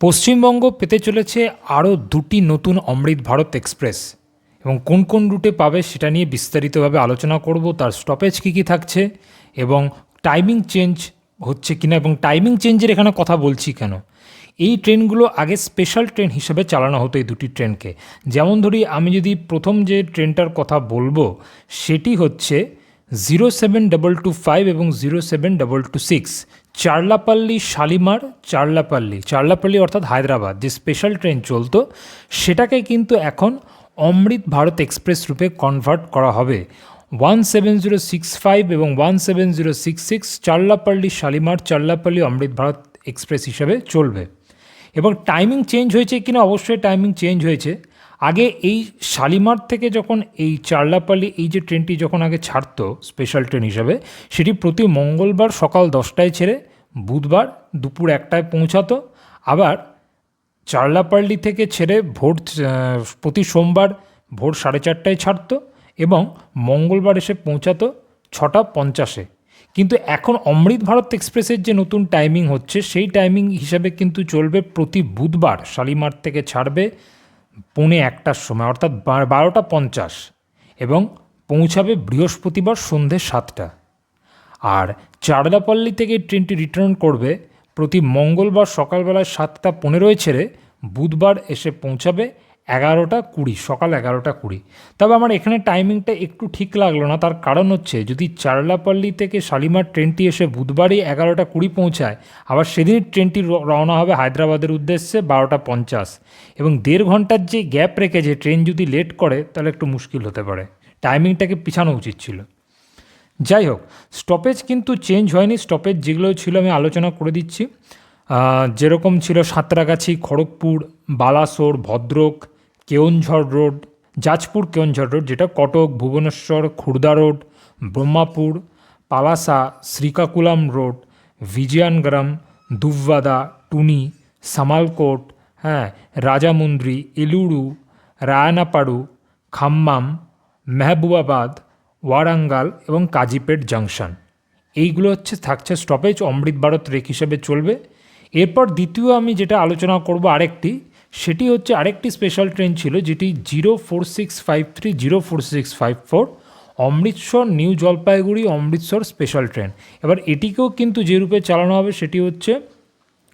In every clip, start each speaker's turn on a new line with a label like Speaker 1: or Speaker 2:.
Speaker 1: পশ্চিমবঙ্গ পেতে চলেছে আরও দুটি নতুন অমৃত ভারত এক্সপ্রেস এবং কোন কোন রুটে পাবে সেটা নিয়ে বিস্তারিতভাবে আলোচনা করব। তার স্টপেজ কী কী থাকছে এবং টাইমিং চেঞ্জ হচ্ছে কিনা, এবং টাইমিং চেঞ্জের এখানে কথা বলছি কেন। এই ট্রেনগুলো আগে স্পেশাল ট্রেন হিসেবে চালানো হতো এই দুটি ট্রেনকে। যেমন ধরি, আমি যদি প্রথম যে ট্রেনটার কথা বলবো সেটি হচ্ছে 07225 এবং 07226 চারলাপাল্লি শালিমার চারলাপাল্লি অর্থাৎ হায়দ্রাবাদ যে স্পেশাল ট্রেন চলতো, সেটাকে কিন্তু এখন অমৃত ভারত এক্সপ্রেস রূপে কনভার্ট করা হবে। 17065 এবং 17066 চারলাপাল্লি শালিমার চারলাপাল্লি অমৃত ভারত এক্সপ্রেস হিসেবে চলবে। এবং টাইমিং চেঞ্জ হয়েছে কিনা, অবশ্যই টাইমিং চেঞ্জ হয়েছে। আগে এই শালিমার থেকে যখন এই চারলাপাল্লি এই যে ট্রেনটি যখন আগে ছাড়তো স্পেশাল ট্রেন হিসাবে, সেটি প্রতি মঙ্গলবার সকাল 10টায় ছেড়ে বুধবার দুপুর 1টায় পৌঁছাতো। আবার চারলাপাল্লি থেকে ছেড়ে প্রতি সোমবার ভোর 4:30টায় ছাড়তো এবং মঙ্গলবার এসে পৌঁছাতো 6:50-এ। কিন্তু এখন অমৃত ভারত এক্সপ্রেসের যে নতুন টাইমিং হচ্ছে, সেই টাইমিং হিসাবে কিন্তু চলবে প্রতি বুধবার শালিমার থেকে ছাড়বে 1:45-র সময়, অর্থাৎ 12:50, এবং পৌঁছাবে বৃহস্পতিবার সন্ধে 7টা। আর চারলাপাল্লি থেকে ট্রেনটি রিটার্ন করবে প্রতি মঙ্গলবার সকালবেলায় 7:15-য় ছেড়ে বুধবার এসে পৌঁছাবে 11:20, সকাল 11:20। তবে আমার এখানে টাইমিংটা একটু ঠিক লাগলো না। তার কারণ হচ্ছে, যদি চারলাপাল্লি থেকে শালিমার ট্রেনটি এসে বুধবারই 11:20 পৌঁছায়, আবার সেদিনই ট্রেনটি রওনা হবে হায়দ্রাবাদের উদ্দেশ্যে 12:50, এবং 1.5 ঘন্টার যে গ্যাপ রেখেছে ট্রেন যদি লেট করে তাহলে একটু মুশকিল হতে পারে। টাইমিংটাকে পিছানো উচিত ছিল। যাই হোক, স্টপেজ কিন্তু চেঞ্জ হয়নি। স্টপেজ যেগুলো ছিল আমি আলোচনা করে দিচ্ছি। যেরকম ছিল সাঁতরাগাছি, খড়গপুর, বালাসোর, ভদ্রক, কেওনঝড় রোড, জাজপুর কেওনঝড় রোড যেটা, কটক, ভুবনেশ্বর, খুর্দা রোড, ব্রহ্মাপুর, পালাসা, শ্রীকাকুলাম রোড, বিজয়ানগরম, দুব্বাদা, টুনি, সামালকোট, রাজামুন্দ্রি, এলুরু, রায়ানাপাড়ু, খাম্মাম, মেহবুবাবাদ, ওয়ারাঙ্গাল এবং কাজিপেট জাংশন। এইগুলো থাকছে স্টপেজ, অমৃত ভারত রেক হিসেবে চলবে। এরপর দ্বিতীয় আমি যেটা আলোচনা করব সেটি হচ্ছে আরেকটি স্পেশাল ট্রেন ছিল, যেটি 04653 04654 Amritsar new Jalpaiguri Amritsar special train. এবার এটিকেও কিন্তু যে রূপে চালানো হবে সেটি হচ্ছে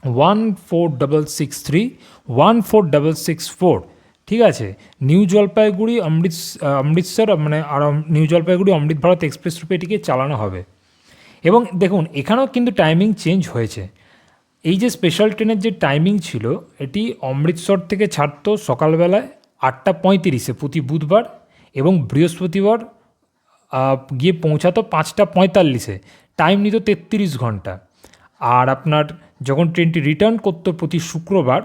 Speaker 1: 14663 14664। ঠিক আছে, নিউ জলপাইগুড়ি অমৃতসর নিউ জলপাইগুড়ি অমৃত ভারত এক্সপ্রেস রূপে এটিকে চালানো হবে। এবং দেখুন, এখানেও কিন্তু টাইমিং চেঞ্জ হয়েছে। এই যে স্পেশাল ট্রেনের যে টাইমিং ছিল, এটি অমৃতসর থেকে ছাড়তো সকালবেলায় 8:35 প্রতি বুধবার, এবং বৃহস্পতিবার গিয়ে পৌঁছাতো 5:45। টাইম নিত 33 ঘন্টা। আর আপনার যখন ট্রেনটি রিটার্ন করতো প্রতি শুক্রবার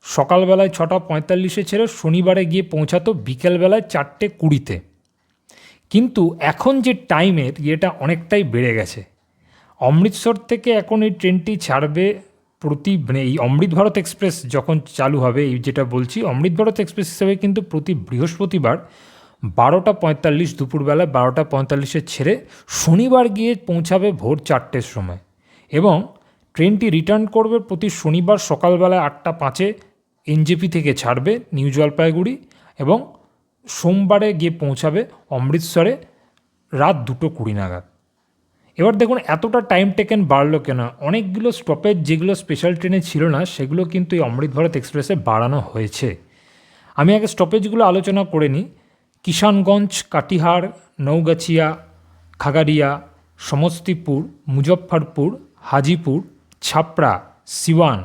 Speaker 1: সকালবেলায় 6:45 ছেড়ে শনিবারে গিয়ে পৌঁছাতো বিকেলবেলায় 4:20। কিন্তু এখন যে টাইমের ইয়েটা অনেকটাই বেড়ে গেছে। অমৃতসর থেকে এখন এই ট্রেনটি ছাড়বে এই অমৃত ভারত এক্সপ্রেস যখন চালু হবে, এই যেটা বলছি অমৃত ভারত এক্সপ্রেস হিসাবে, কিন্তু প্রতি বৃহস্পতিবার 12:45 দুপুরবেলা 12:45 ছেড়ে শনিবার গিয়ে পৌঁছাবে ভোর 4টের সময়, এবং ট্রেনটি রিটার্ন করবে প্রতি শনিবার সকালবেলায় 8:05 এনজেপি থেকে ছাড়বে নিউ জলপাইগুড়ি, এবং সোমবারে গিয়ে পৌঁছাবে অমৃতসরে রাত 2:20 নাগাদ। এবার দেখুন, এতটা টাইম টেকেন বাড়লো কেন? অনেকগুলো স্টপেজ যেগুলো স্পেশাল ট্রেনে ছিল না, সেগুলো কিন্তু এই অমৃত ভারত এক্সপ্রেসে বাড়ানো হয়েছে। আমি আগে স্টপেজগুলো আলোচনা করে নিই। কিষানগঞ্জ, কাটিহার, নৌগাছিয়া, খাগাড়িয়া, সমস্তিপুর, মুজফ্ফরপুর, হাজিপুর, ছাপড়া, সিওয়ান,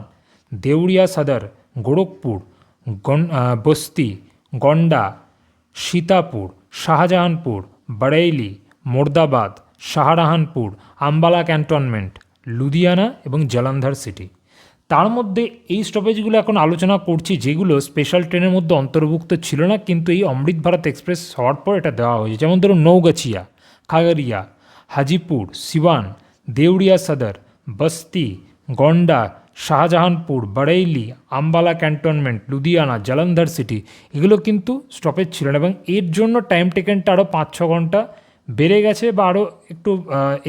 Speaker 1: দেউরিয়া সদর, গোরখপুর, বস্তি, গন্ডা, সীতাপুর, শাহজাহানপুর, বরেইলি, মোর্দাবাদ, শাহরাহানপুর, আম্বালা ক্যান্টনমেন্ট, লুধিয়ানা এবং জলন্ধর সিটি। তার মধ্যে এই স্টপেজগুলো এখন আলোচনা করছি যেগুলো স্পেশাল ট্রেনের মধ্যে অন্তর্ভুক্ত ছিল না, কিন্তু এই অমৃত ভারত এক্সপ্রেস হওয়ার পর এটা দেওয়া হয়েছে। যেমন ধরুন, নৌগাছিয়া, খাগড়িয়া, হাজিপুর, সিওয়ান, দেউরিয়া সদর, বস্তি, গন্ডা, শাহজাহানপুর, বরেইলি, আম্বালা ক্যান্টনমেন্ট, লুধিয়ানা, জলন্ধর সিটি, এগুলো কিন্তু স্টপেজ ছিল না, এবং এর জন্য টাইম টেকেনটা আরও 5-6 ঘন্টা বেড়ে গেছে বা আরও একটু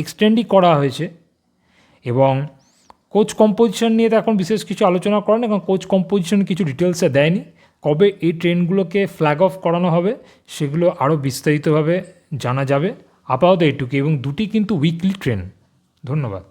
Speaker 1: এক্সটেন্ডই করা হয়েছে। এবং কোচ কম্পোজিশন নিয়ে তো এখন বিশেষ কিছু আলোচনা করে না, কারণ কোচ কম্পোজিশন কিছু ডিটেলসে দেয়নি। কবে এই ট্রেনগুলোকে ফ্ল্যাগ অফ করানো হবে সেগুলো আরও বিস্তারিতভাবে জানা যাবে। আপাতত এইটুকু, এবং দুটি কিন্তু উইকলি ট্রেন। ধন্যবাদ।